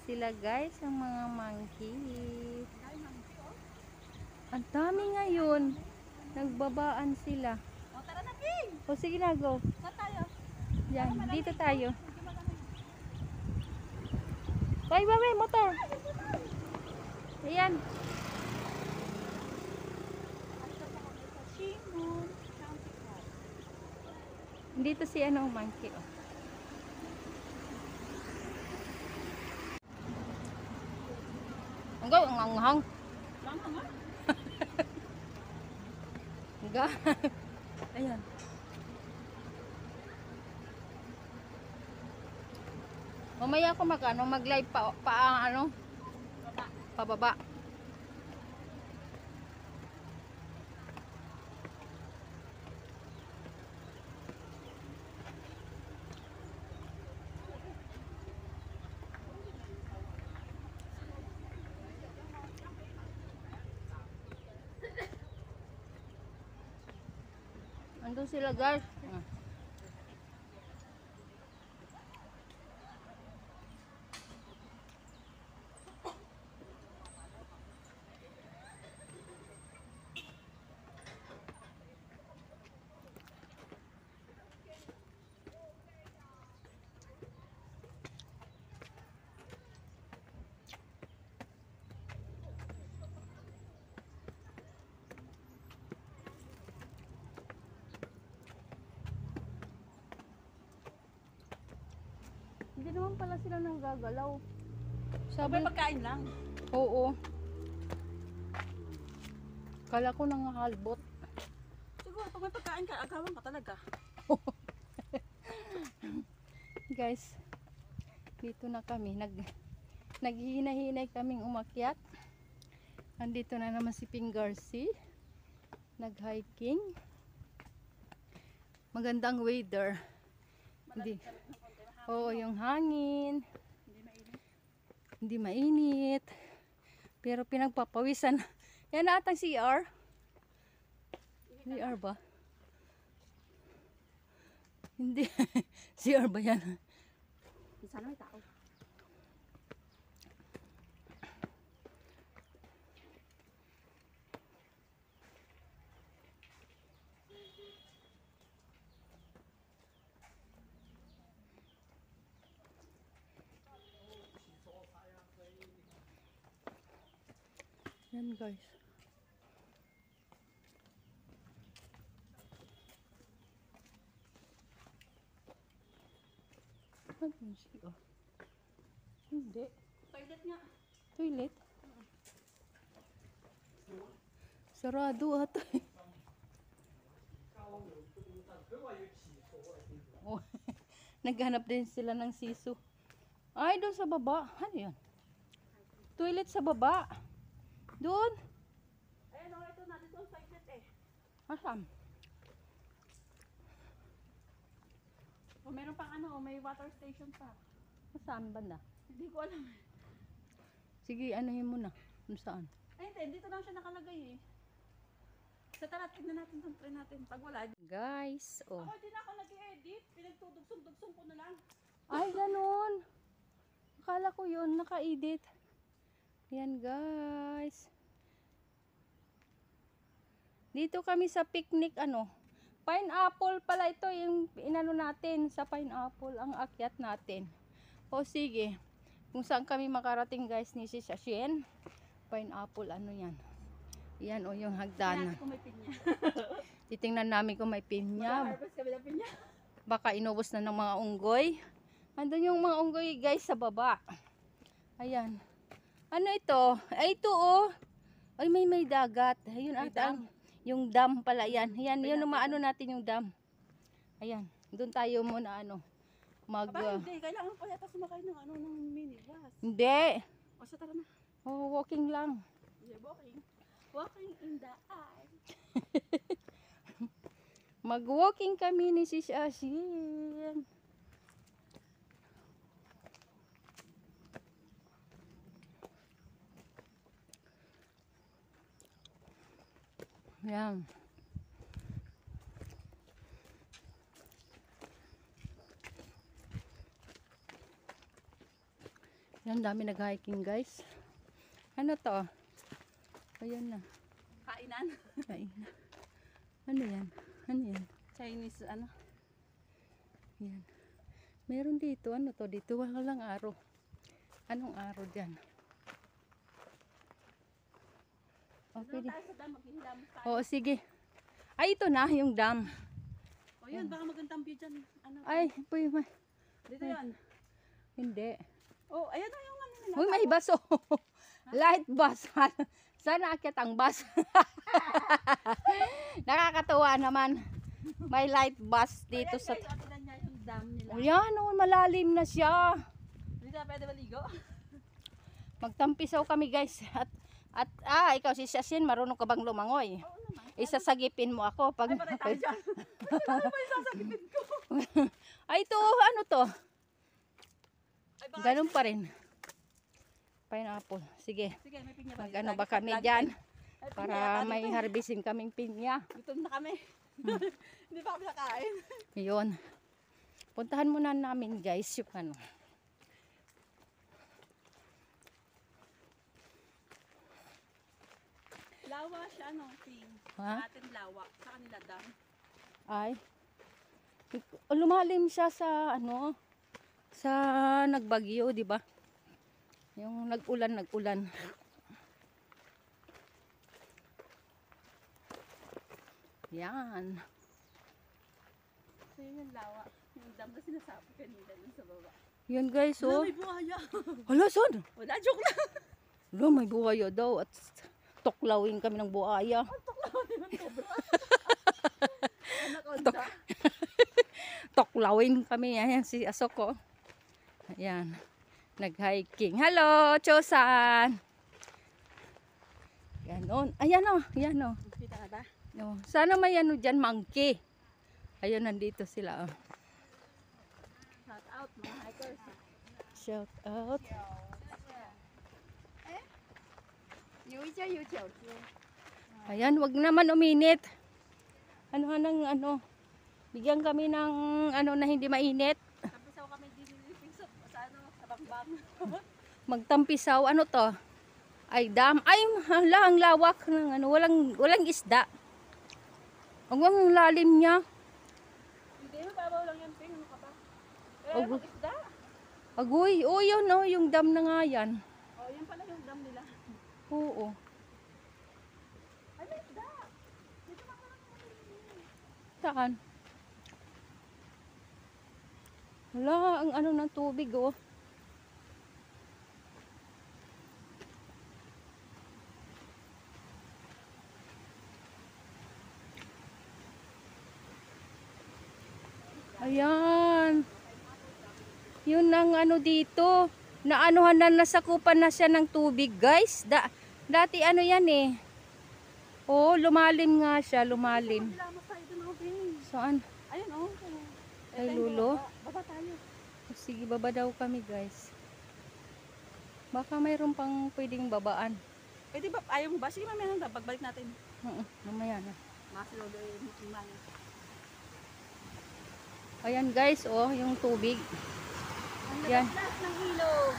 sila guys, ang mga monkey. Ang dami ngayon. Nagbabaan sila. O, tara na, King! O sige na, go. Saan tayo? Yan, dito tayo. Bye, bye, motor. Ayan. Dito si ano, monkey. Oh. Enggak, nganghang. Enggak. Ayan. Mamaya ako mag-live pa ano? Pababa. Andun sila guys. Hindi naman pala sila nang gagalaw. Sabay pagkain lang. Oo. Kala ko nangahalbot. Siguro, pag may pagkain ka, agawan ka talaga. Guys, dito na kami. Naghihina-hinay kaming umakyat. Andito na naman si Pingarsi. Nag-hiking. Magandang weather. Hindi. Oo, yung hangin. Hindi mainit. Pero pinagpapawisan. Yan na atang CR. CR ba? Hindi. CR ba yan? Sana may tao. Yan guys. Ano siya? Hindi. Toilet nga. Toilet? Sarado ata. Oh, naghanap din sila ng siso. Ay, doon sa baba. Ano yan? Toilet sa baba. Doon. Ayun, ito na. Dito ang toilet eh. Asan? O, meron pang ano, may water station pa. Saan banda? Hindi ko alam. Sige, anuhin mo na. Kung saan? Ay, hindi. Dito lang siya nakalagay eh. Sa tara, tignan natin itong try natin. Pag wala, Guys, oh. ako hindi na ako nag-edit. Pinagtudugsong-dugsong ko na lang. Ay, ganun. Akala ko yun, naka-edit. Yan, guys. Dito kami sa picnic, ano. Pineapple pala ito, yung inano natin sa pineapple, ang akyat natin. O, sige. Kung saan kami makarating, guys, ni si Shashin. Pineapple, ano yan. Yan, o, yung hagdanan. Kung may pinya. Titingnan namin kung may pinya. Mag-harvest kami ng pinya. Baka inubos na ng mga unggoy. Andun yung mga unggoy guys sa baba. Ayan. Ano ito? Ay ito oh. Ay may dagat. Ayun ata. Yung dam pala yan. Ayan, yun umaano natin yung dam. Ayan. Doon tayo muna ano. Aba, hindi. Kailangan pa yata sumakay ng ano, ng minibus. Hindi. O, sa tara na. Oh, walking lang. Yeah, walking. Walking in the eye. Mag-walking kami ni Sis Ashin. Yan. Yan, dami nag-hiking guys. Ano to? Ayan na. Kainan. Kain na. Ano yan? Ano yan? Chinese ano. Yan. Meron dito. Ano to? Dito walang araw. Anong araw dyan? Okay. Doon tayo sa dam, maghindam tayo. Oo, sige. Ay, ito na yung dam. O yun, baka magandang view dyan. Ano? Ay, puy, Dito yun. hindi. Oh, ayan na yung ano nila. Uy, may bus oh. Light bus. Sana akit ang bus. Nakakatuwa naman. May light bus dito sa... Ayan, guys, niya yung dam nila. Ayan, oh, malalim na siya. Dito na pwede maligo. Magtampisaw kami guys. At ikaw si Shasin, marunong ka bang lumangoy? Oo naman. Isasagipin mo ako pag... Ay, patay tayo dyan. Ano pa yung sasagipin ko? Ay, ito, ano to? Ay, baka... Ganun pa rin. Pineapple. Sige. Sige, may pinya ba? Mag-ano ba kami dyan? Para may harbisin kaming pinya. Gutom na kami. Hindi pa kami nakain. Yun. Puntahan muna namin guys yung ano. Lawa siya, no? Ting. Ha? Sa atin lawa. Sa kanila dam. Ay. Lumalim siya sa ano, sa nagbagyo, di ba? Yung nag-ulan. Yan. So yun yung lawa. Yung dam na sinasabi kanila dun sa baba. Yun guys, Wala, oh. may buhaya. Hala, son. Wala, joke lang. Hala, may buhaya daw. At tuklawin kami ng buhaya. Anaconda. Tuklawin kami. Ayan si Asoko. Ayan. Nag-hiking. Hello, Chosan. Ganon. Ayan o. Ayan o. Kita na ba? No. Sana may ano dyan, monkey. Ayun, nandito sila. Oh. Shout out mga hikers. Shout out. Ayan, wag naman uminit. Ano. Bigyan kami ng ano na hindi mainit. Tampisaw kami din sa ano, sa bangbang. Magtampisaw. Ano to? Ay, dam. Ay, hala, ang lawak ng ano. Walang isda. Ang lalim niya. Hindi, mababaw lang yan, Ping. Ano ka ba? Oh, Eh, mag-isda. Agoy. Oh, yun oh. Yung dam na nga yan. Oh, yan pala yung dam nila. Oo. Ay, may isda. Dito makalang Saan? Wala, ang ano ng tubig oh. Ayan. Yun ang ano dito. Naanuhan na nasakupan na siya ng tubig guys. Dati ano yan eh. Oh, lumalim nga siya, lumalim. Lama tayo dun, oh, Ping. Saan? Ayun, oh. Ay, tayo lulo. Baba tayo. Sige, baba daw kami guys. Baka mayroon pang pwedeng babaan. Pwede ba? Ayaw mo ba? Sige, mamaya na. Pagbalik natin. Mamaya na. Masilolo yung himaya. Ayan guys, oh, yung tubig. Ang Yan. lakas ng ilog.